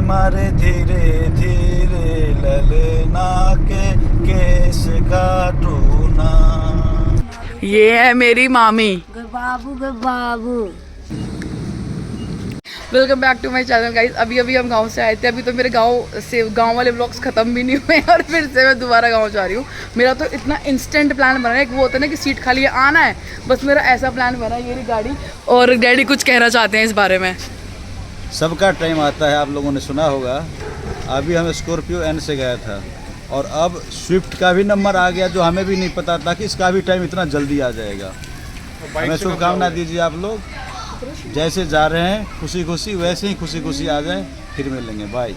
मारे धीरे धीरे ललना के केस काटू ना। ये है मेरी मामी। बाबू बाबू। Welcome back to my channel guys. अभी हम गांव से आए थे। अभी तो मेरे गांव वाले व्लॉग्स खत्म भी नहीं हुए और फिर से मैं दोबारा गांव जा रही हूँ। मेरा तो इतना इंस्टेंट प्लान बना है, एक वो होता है ना कि सीट खाली है आना है, बस मेरा ऐसा प्लान बना है। ये रही गाड़ी। और डैडी कुछ कहना चाहते हैं इस बारे में। सबका टाइम आता है, आप लोगों ने सुना होगा। अभी हम स्कॉर्पियो एन से गया था और अब स्विफ्ट का भी नंबर आ गया, जो हमें भी नहीं पता था कि इसका भी टाइम इतना जल्दी आ जाएगा। हमें शुभकामना दीजिए आप लोग। जैसे जा रहे हैं खुशी खुशी, वैसे ही खुशी खुशी आ जाए। फिर मिलेंगे। बाय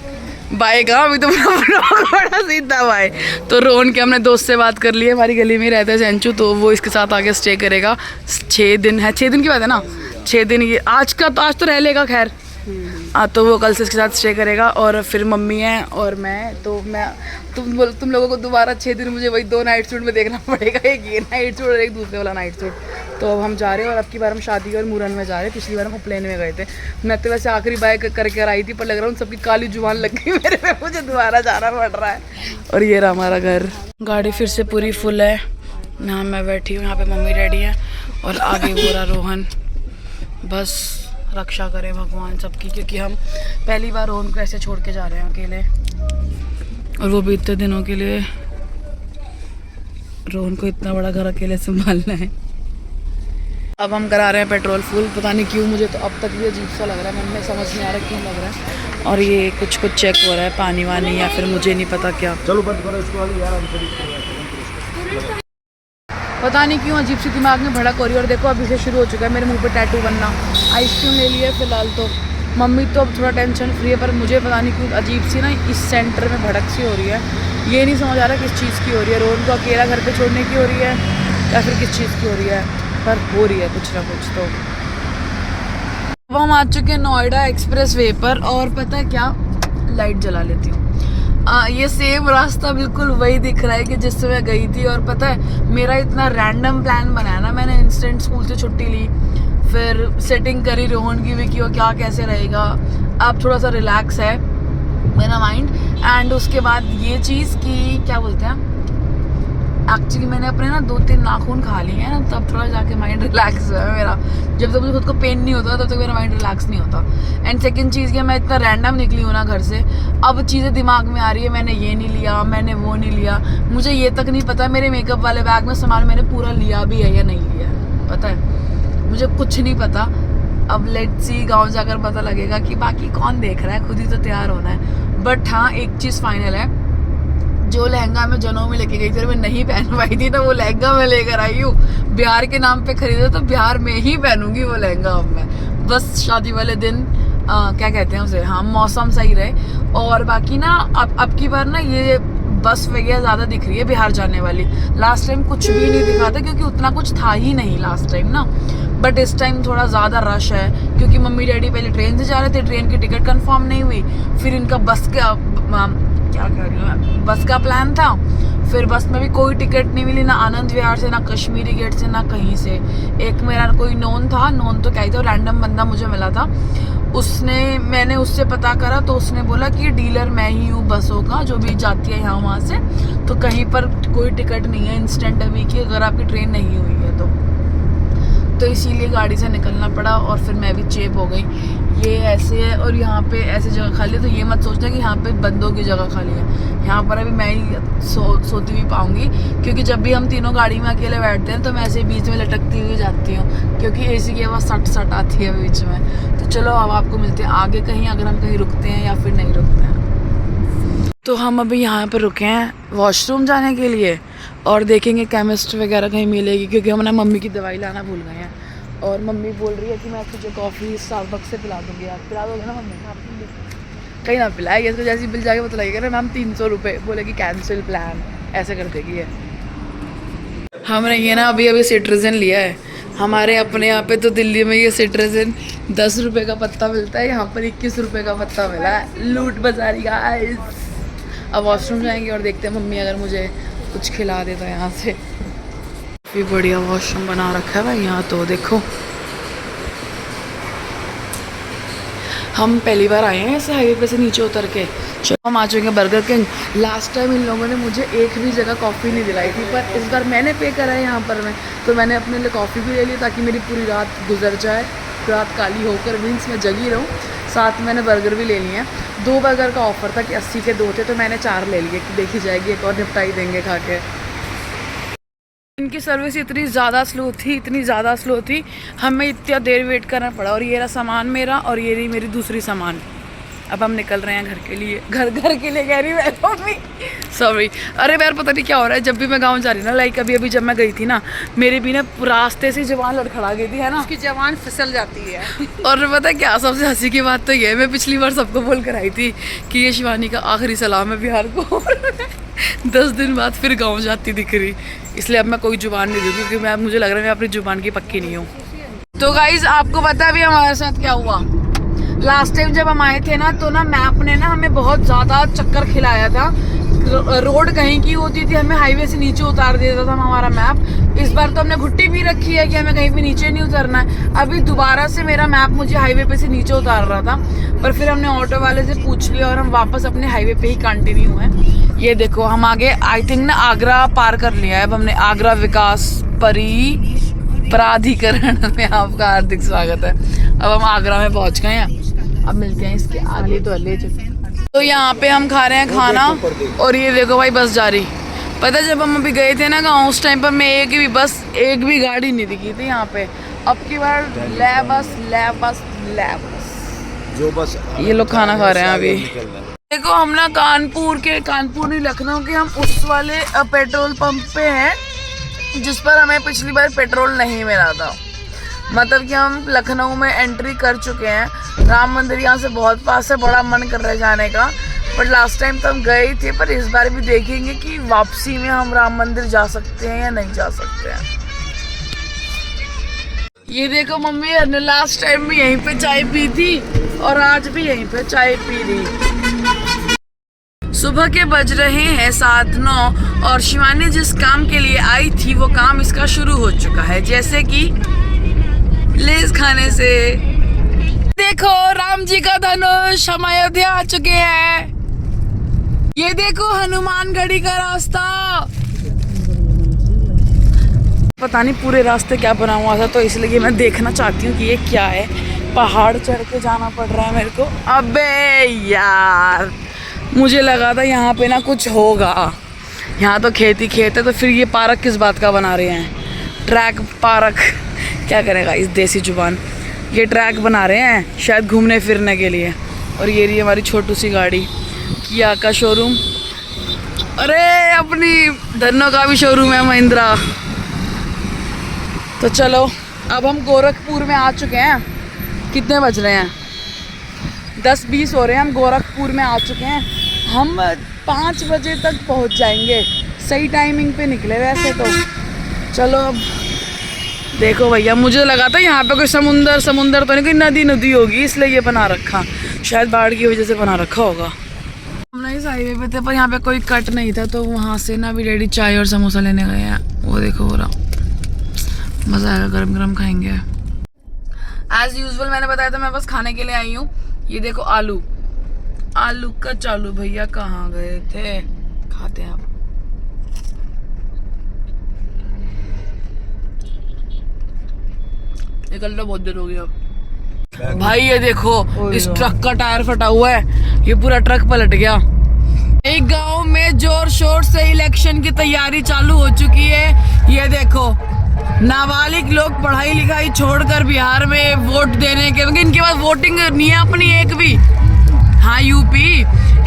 बाय का अभी तो बड़ा सीधा बाय। तो रोहन के हमने दोस्त से बात कर ली है, हमारी गली में रहता है सेंचू, तो वो इसके साथ आगे स्टे करेगा। 6 दिन है, 6 दिन की बात है ना, 6 दिन ये आज तो रह लेगा खैर। तो वो कल से इसके साथ स्टे करेगा। और फिर मम्मी है और मैं, तो तुम लोगों को दोबारा 6 दिन मुझे वही 2 नाइट सूट में देखना पड़ेगा, एक ये नाइट सूट और एक दूसरे वाला नाइट सूट। तो अब हम जा रहे हैं और अब की बार हम शादी और मुरन में जा रहे हैं। पिछली बार हम प्लेन में गए थे। मैं तो वैसे आखिरी बाय करके आई थी, पर लग रहा हूँ सबकी काली जुबान लग गई मेरे पे, मुझे दोबारा जाना पड़ रहा है। और ये रहा हमारा घर। गाड़ी फिर से पूरी फुल है। यहाँ मैं बैठी हूँ, यहाँ पे मम्मी डैडी है और आगे वो रहा रोहन। बस रक्षा करें भगवान सबकी, क्योंकि हम पहली बार रोहन को ऐसे छोड़ के जा रहे हैं अकेले, और वो भी इतने दिनों के लिए। रोहन को इतना बड़ा घर अकेले संभालना है। अब हम करा रहे हैं पेट्रोल फुल। पता नहीं क्यों, मुझे तो अब तक भी अजीब सा लग रहा है, मन में समझ नहीं आ रहा क्यों लग रहा है। और ये कुछ चेक हो रहा है, पानी वानी या फिर मुझे नहीं पता क्या। चलो बंद करो इसको यार। पता नहीं क्यों अजीब सी दिमाग में भड़क हो रही है। और देखो अभी से शुरू हो चुका है मेरे मुंह पे टैटू बनना। आइसक्रीम ले लिया फिलहाल तो। मम्मी तो अब थोड़ा टेंशन फ्री है, पर मुझे पता नहीं क्यों अजीब सी ना इस सेंटर में भड़क सी हो रही है। ये नहीं समझ आ रहा किस चीज़ की हो रही है। रोहन को अकेला घर पे छोड़ने की हो रही है या फिर किस चीज़ की हो रही है, पर हो रही है कुछ ना कुछ तो। अब हम आ चुके हैं नोएडा एक्सप्रेस वे पर। और पता है क्या, लाइट जला लेती हूँ। ये सेम रास्ता बिल्कुल वही दिख रहा है कि जिससे मैं गई थी। और पता है मेरा इतना रैंडम प्लान बनाया ना मैंने। इंस्टेंट स्कूल से छुट्टी ली, फिर सेटिंग करी रोहन की भी कि वो क्या कैसे रहेगा। अब थोड़ा सा रिलैक्स है मेरा माइंड। एंड उसके बाद ये चीज़ कि क्या बोलते हैं, एक्चुअली मैंने अपने ना 2-3 नाखून खा लिए हैं ना, तब थोड़ा जाके माइंड रिलैक्स हुआ है मेरा। जब तक मुझे खुद को पेन नहीं होता तब तक मेरा माइंड रिलैक्स नहीं होता। एंड सेकंड चीज़ कि मैं इतना रैंडम निकली हूँ ना घर से, अब चीज़ें दिमाग में आ रही है। मैंने ये नहीं लिया, मैंने वो नहीं लिया। मुझे ये तक नहीं पता मेरे मेकअप वाले बैग में सामान मैंने पूरा लिया भी है या नहीं लिया है। पता है मुझे कुछ नहीं पता। अब लेट्स सी, गाँव जाकर पता लगेगा कि बाकी कौन देख रहा है, खुद ही तो तैयार होना है। बट हाँ, एक चीज़ फाइनल है, जो लहंगा मैं जनों में लेके गई थी और मैं नहीं पहन पाई थी ना, वो लहंगा मैं लेकर आई हूँ। बिहार के नाम पे खरीदा, तो बिहार में ही पहनूंगी वो लहंगा अब मैं। बस शादी वाले दिन क्या कहते हैं उसे, हाँ, मौसम सही रहे। और बाकी ना अब की बार ना ये बस वगैरह ज़्यादा दिख रही है बिहार जाने वाली। लास्ट टाइम कुछ भी नहीं दिखा था क्योंकि उतना कुछ था ही नहीं लास्ट टाइम ना। बट इस टाइम थोड़ा ज़्यादा रश है क्योंकि मम्मी डैडी पहले ट्रेन से जा रहे थे, ट्रेन की टिकट कंफर्म नहीं हुई। फिर इनका बस का प्लान था। फिर बस में भी कोई टिकट नहीं मिली, ना आनंद विहार से, ना कश्मीरी गेट से, ना कहीं से। एक मेरा कोई नोन तो क्या ही था, रैंडम बंदा मुझे मिला था। मैंने उससे पता करा तो उसने बोला कि डीलर मैं ही हूँ बसों का, जो भी जाती है यहाँ वहाँ से। तो कहीं पर कोई टिकट नहीं है इंस्टेंट अभी की, अगर आपकी ट्रेन नहीं हुई है तो इसीलिए गाड़ी से निकलना पड़ा। और फिर मैं भी चेप हो गई। ये ऐसे है और यहाँ पे ऐसे जगह खाली है, तो ये मत सोचना कि यहाँ पे बंदों की जगह खाली है। यहाँ पर अभी मैं ही सोती हुई पाऊंगी, क्योंकि जब भी हम तीनों गाड़ी में अकेले बैठते हैं तो मैं ऐसे बीच में लटकती हुई जाती हूँ, क्योंकि एसी की आवाज़ सट आती है बीच में। तो चलो अब आपको मिलते हैं आगे कहीं, अगर हम कहीं रुकते हैं या फिर नहीं रुकते हैं। तो हम अभी यहाँ पर रुके हैं वॉशरूम जाने के लिए और देखेंगे केमिस्ट वगैरह कहीं मिलेगी, क्योंकि हम ना मम्मी की दवाई लाना भूल गए हैं। और मम्मी बोल रही है कि मैं तुझे कॉफ़ी स्टारबक्स से पिला दूँगी। आप पिला दोगे ना मम्मी? कहीं ना पिलाएगी, इसको जैसे बिल जाके पता लगेगा ना मैम 300 रुपये, बोलेगी कैंसिल प्लान, ऐसे कर देगी है। हमने ये ना अभी सिट्राज़िन लिया है। हमारे अपने यहाँ पे तो दिल्ली में ये सिट्राज़िन 10 रुपये का पत्ता मिलता है, यहाँ पर 21 रुपये का पत्ता मिला है। लूट बाजारी गाइस। अब वॉशरूम जाएंगे और देखते हैं मम्मी अगर मुझे कुछ खिला देता है यहाँ से। काफ़ी बढ़िया वॉशरूम बना रखा है भाई यहाँ तो। देखो हम पहली बार आए हैं ऐसे हाईवे पे से नीचे उतर के। चलो हम आ चुके हैं burger king. Last time in लोगों ने मुझे एक भी जगह कॉफ़ी नहीं दिलाई थी, पर इस बार मैंने पे करा है यहाँ पर मैं, तो मैंने अपने लिए कॉफ़ी भी ले ली ताकि मेरी पूरी रात गुजर जाए, रात काली होकर मीन्स मैं जगी रहूँ। साथ में मैंने बर्गर भी ले लिए हैं। 2 बर्गर का ऑफ़र था कि 80 के 2 थे, तो मैंने 4 ले लिए कि देखी जाएगी, एक और निपटाई देंगे खा के। इनकी सर्विस इतनी ज़्यादा स्लो थी, इतनी ज़्यादा स्लो थी, हमें इतना देर वेट करना पड़ा। और ये रहा सामान मेरा, और ये रही मेरी दूसरी सामान। अब हम निकल रहे हैं घर के लिए, घर के लिए कह रही मैं मम्मी, सॉरी। अरे यार पता नहीं क्या हो रहा है, जब भी मैं गांव जा रही ना, लाइक अभी जब मैं गई थी ना, मेरे भी ना रास्ते से जवान लड़खड़ा गई थी, है ना, उसकी जवान फिसल जाती है। और पता है क्या सबसे हंसी की बात तो ये है, मैं पिछली बार सबको बोल कर आई थी कि ये शिवानी का आखिरी सलाम है बिहार को। 10 दिन बाद फिर गाँव जाती दिख रही, इसलिए अब मैं कोई जुबान नहीं दूँगी, क्योंकि मुझे लग रहा है मैं अपनी जुबान की पक्की नहीं हूँ। तो गाइज आपको पता है अभी हमारे साथ क्या हुआ। लास्ट टाइम जब हम आए थे ना, तो ना मैप ने ना हमें बहुत ज़्यादा चक्कर खिलाया था। रोड कहीं की होती थी, हमें हाईवे से नीचे उतार देता था हमारा मैप। इस बार तो हमने घुट्टी भी रखी है कि हमें कहीं भी नीचे नहीं उतरना है। अभी दोबारा से मेरा मैप मुझे हाईवे पे से नीचे उतार रहा था, पर फिर हमने ऑटो वाले से पूछ लिया और हम वापस अपने हाईवे पे ही कंटिन्यू हैं। ये देखो हम आगे आई थिंक ना आगरा पार कर लिया है। अब हमने आगरा विकास प्राधिकरण में आपका हार्दिक स्वागत है। अब हम आगरा में पहुंच गए हैं, अब मिलते हैं इसके आगे तो अल्ले। तो यहाँ पे हम खा रहे हैं खाना, और ये देखो भाई बस जा रही। पता है जब हम अभी गए थे ना गाँव, उस टाइम पर मैं एक भी गाड़ी नहीं दिखी थी यहाँ पे। अब की बार बस जो बस ये लोग खाना खा रहे हैं अभी। देखो हम ना कानपुर नहीं लखनऊ के, हम उस वाले पेट्रोल पंप पे हैं जिस पर हमें पिछली बार पेट्रोल नहीं मिला था। मतलब कि हम लखनऊ में एंट्री कर चुके हैं। राम मंदिर यहाँ से बहुत पास है, बड़ा मन कर रहा है जाने का, बट लास्ट टाइम तो हम गए ही थे। पर इस बार भी देखेंगे कि वापसी में हम राम मंदिर जा सकते हैं या नहीं जा सकते हैं। ये देखो मम्मी ने लास्ट टाइम भी यहीं पे चाय पी थी और आज भी यहीं पे चाय पी रही। सुबह के बज रहे हैं 7-9 और शिवानी जिस काम के लिए आई थी वो काम इसका शुरू हो चुका है, जैसे कि लेस खाने से। देखो राम जी का धनुष हम अयोध्या आ चुके हैं। ये देखो हनुमानगढ़ी का रास्ता, पता नहीं पूरे रास्ते क्या बना हुआ था, तो इसलिए मैं देखना चाहती हूँ कि ये क्या है। पहाड़ चढ़ के जाना पड़ रहा है मेरे को। अबे यार मुझे लगा था यहाँ पे ना कुछ होगा, यहाँ तो खेत ही खेत है, तो फिर ये पार्क किस बात का बना रहे हैं? ट्रैक पार्क क्या करेगा इस देसी जुबान। ये ट्रैक बना रहे हैं शायद घूमने फिरने के लिए। और ये रही हमारी छोटू सी गाड़ी, किया का शोरूम। अरे अपनी धन्नो का भी शोरूम है, महिंद्रा। तो चलो अब हम गोरखपुर में आ चुके हैं। कितने बज रहे हैं? 10-20 हो रहे हैं। हम गोरखपुर में आ चुके हैं। हम 5 बजे तक पहुंच जाएंगे, सही टाइमिंग पे निकले वैसे तो। चलो अब देखो भैया, मुझे लगा था यहाँ पे कोई समुंदर तो नहीं, कोई नदी होगी, इसलिए ये बना रखा, शायद बाढ़ की वजह से बना रखा होगा। हम ना इस हाईवे पे थे, पर यहाँ पे कोई कट नहीं था, तो वहाँ से ना अभी डैडी चाय और समोसा लेने गए हैं। वो देखो हो रहा, मज़ा आएगा, गरम गरम खाएंगे। एज यूजुअल मैंने बताया था मैं बस खाने के लिए आई हूँ। ये देखो आलू का चालू। भैया कहाँ गए थे? खाते हैं आप। निकल लो, बहुत देर हो गया भाई। ये देखो इस ट्रक का टायर फटा हुआ है, ये पूरा ट्रक पलट गया। एक गांव में जोर शोर से इलेक्शन की तैयारी चालू हो चुकी है। ये देखो नाबालिग लोग पढ़ाई लिखाई छोड़कर बिहार में वोट देने के, क्योंकि इनके पास वोटिंग नहीं है अपनी एक भी। हाँ यूपी,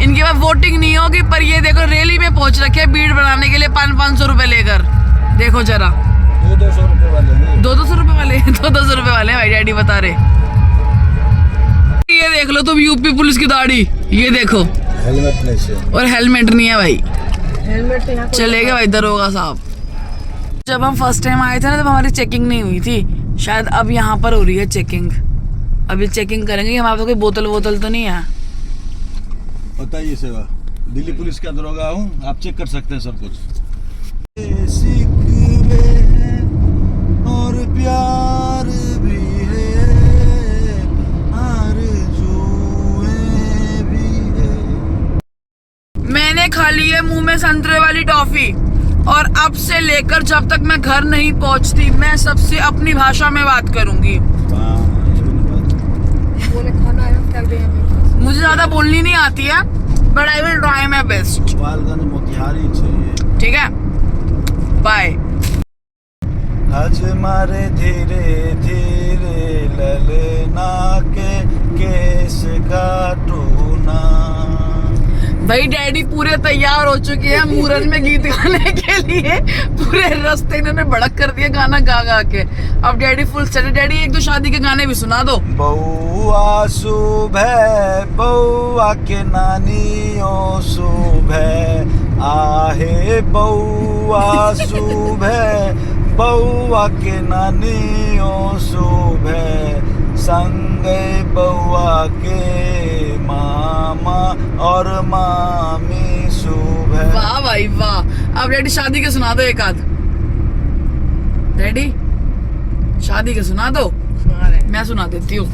इनके पास वोटिंग नहीं होगी, पर ये देखो रैली में पहुंच रखे भीड़ बनाने के लिए 500 रुपए लेकर। देखो जरा 200 रुपए वाले 200 रुपए वाले 200 रुपए वाले भाई डैडी बता रहे। ये देख लो तुम यूपी पुलिस की दाढ़ी, ये देखो हेलमेट नहीं से, और हेलमेट नहीं है भाई। हेलमेट यहाँ चलेगा भाई दरोगा साहब। जब हम फर्स्ट टाइम आए थे ना, तब हमारी चेकिंग नहीं हुई थी, शायद अब यहाँ पर हो रही है चेकिंग। अभी चेकिंग करेंगे। हमारे पास कोई बोतल तो नहीं है। पता ही सेवा दिल्ली पुलिस का दरोगा हूँ, आप चेक कर सकते हैं सब कुछ। और प्यार भी है आरज़ू मैंने खा ली है मुंह में संतरे वाली टॉफी, और अब से लेकर जब तक मैं घर नहीं पहुंचती मैं सबसे अपनी भाषा में बात करूंगी। बोले खाना है क्या दे हमें। मुझे ज्यादा बोलनी नहीं आती है, but I will try my best. Motihari चाहिए। ठीक है, बाय। आज मारे धीरे धीरे ललना के केस काटूना। भाई डैडी पूरे तैयार हो चुके हैं मुहूर्त में गीत गाने के लिए, पूरे रास्ते इन्होंने भड़क कर दिया गाना गा गा के। अब डैडी फुल सेट है। डैडी एक दो शादी के गाने भी सुना दो। बउआ सुबह बउआ के नानियों सुबह आहे, बउआ सुबह बउआ के नानियों सुबह, संगे बउआ के मामा और मामी सुबह। वाह भाई वाह। अब डैडी शादी के सुना दो एक आध। डैडी शादी के सुना दो। मैं सुना देती हूँ।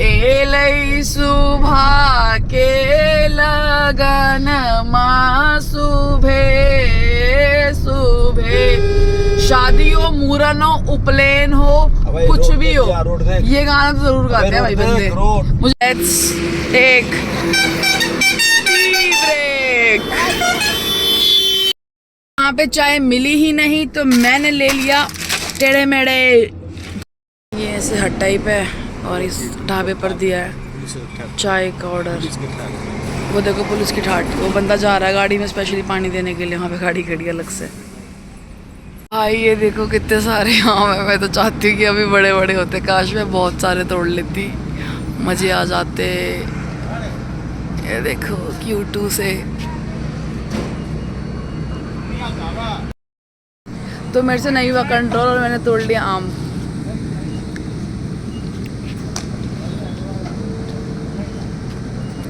एलई सुबह के लगन माँ सुबह सुबह, शादी हो, मूरन हो, उपनयन हो, कुछ भी हो, ये गाना तो जरूर गाते हैं भाई बंदे। मुझे लेट्स टेक ब्रेक। यहाँ पे चाय मिली ही नहीं तो मैंने ले लिया टेढ़े मेढ़े। ये ऐसे हट टाइप है और इस ढाबे पर दिया है चाय का ऑर्डर। वो देखो पुलिस की ठाट, वो बंदा जा रहा है गाड़ी में स्पेशली पानी देने के लिए, वहाँ पे गाड़ी खड़ी अलग से। भाई ये देखो कितने सारे आम है। मैं तो चाहती हूँ कि अभी बड़े बड़े होते, काश मैं बहुत सारे तोड़ लेती, मजे आ जाते। ये देखो क्यूटू से। तो मेरे से नहीं हुआ कंट्रोल और मैंने तोड़ लिया आम।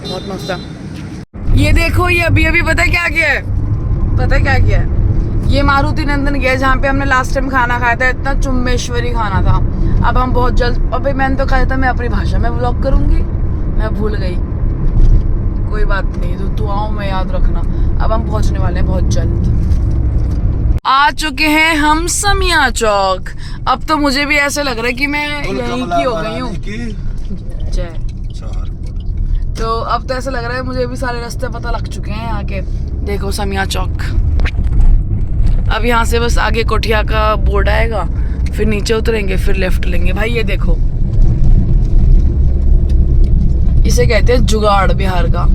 बहुत मस्त है। ये देखो ये अभी अभी पता है क्या किया है, पता है क्या किया है? ये मारुति नंदन गया जहाँ पे हमने लास्ट टाइम खाना खाया था, इतना चुम्बेश्वरी खाना था। अब हम बहुत जल्द, अभी मैंने तो कहा था मैं अपनी भाषा में व्लॉग करूंगी, मैं भूल गई। कोई बात नहीं, तो दुआओं में याद रखना। अब हम पहुंचने वाले हैं बहुत जल्द। आ चुके हैं हम समिया चौक। अब तो मुझे भी ऐसे लग रहा है कि मैं यहीं की हो गई हूँ। जय। तो अब तो ऐसा लग रहा है मुझे भी सारे रास्ते पता लग चुके हैं यहाँ के। देखो समिया चौक। अब यहाँ से बस आगे कोठिया का बोर्ड आएगा, फिर नीचे उतरेंगे, फिर लेफ्ट लेंगे। भाई ये देखो, इसे कहते हैं जुगाड़ बिहार का।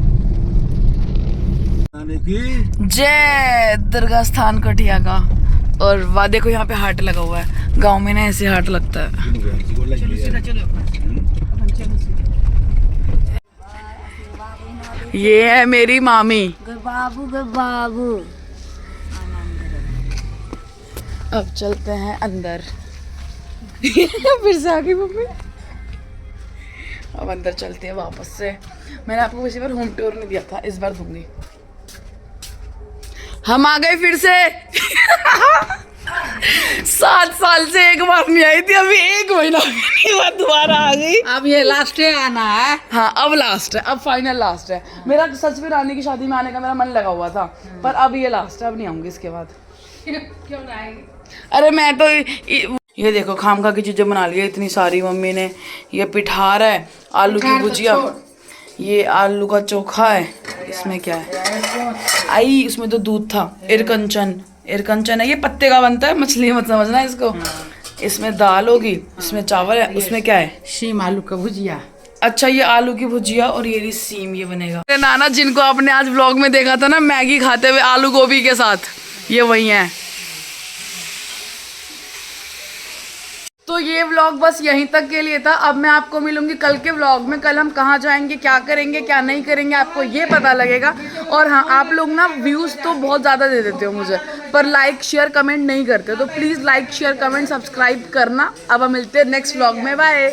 जय दुर्गा स्थान कोठिया का। और वाह देखो यहाँ पे हाट लगा हुआ है, गांव में ना ऐसे हाट लगता है। ये है मेरी मामी। बाबू के बाबू। अब चलते हैं अंदर। फिर से आ गई मम्मी। अब अंदर चलते हैं वापस से। मैंने आपको किसी बार होम टूर नहीं दिया था, इस बार दूंगी। हम आ गए फिर से। 7 साल से एक बार नहीं आई थी, अभी 1 महीना के बाद दोबारा आ गई। अब ये लास्ट डे आना है। हाँ अब लास्ट है, अब फाइनल लास्ट है। मेरा सच में रानी की शादी में आने का मेरा मन लगा हुआ था, पर अब ये लास्ट है, अब नहीं आऊंगी इसके बाद। क्यों नहीं आएगी? अरे मैं तो ये देखो खामखा की चीजें बना ली है इतनी सारी मम्मी ने। ये पिठार है, आलू की भुजिया, ये आलू का चोखा है। इसमें क्या है? आई उसमें तो दूध था। इरकंचन है, ये पत्ते का बनता है, मछली मत समझना इसको। इसमें दाल होगी, इसमें चावल है, उसमें क्या है? शीम आलू का भुजिया। अच्छा ये आलू की भुजिया और ये सीम, ये बनेगा। नाना जिनको आपने आज व्लॉग में देखा था ना मैगी खाते हुए आलू गोभी के साथ, ये वही है। तो ये व्लॉग बस यहीं तक के लिए था। अब मैं आपको मिलूंगी कल के व्लॉग में। कल हम कहाँ जाएंगे, क्या करेंगे, क्या नहीं करेंगे, आपको ये पता लगेगा। और हाँ, आप लोग ना व्यूज़ तो बहुत ज़्यादा दे देते हो मुझे, पर लाइक शेयर कमेंट नहीं करते, तो please like share comment subscribe करना। अब हम मिलते हैं नेक्स्ट व्लॉग में। बाय।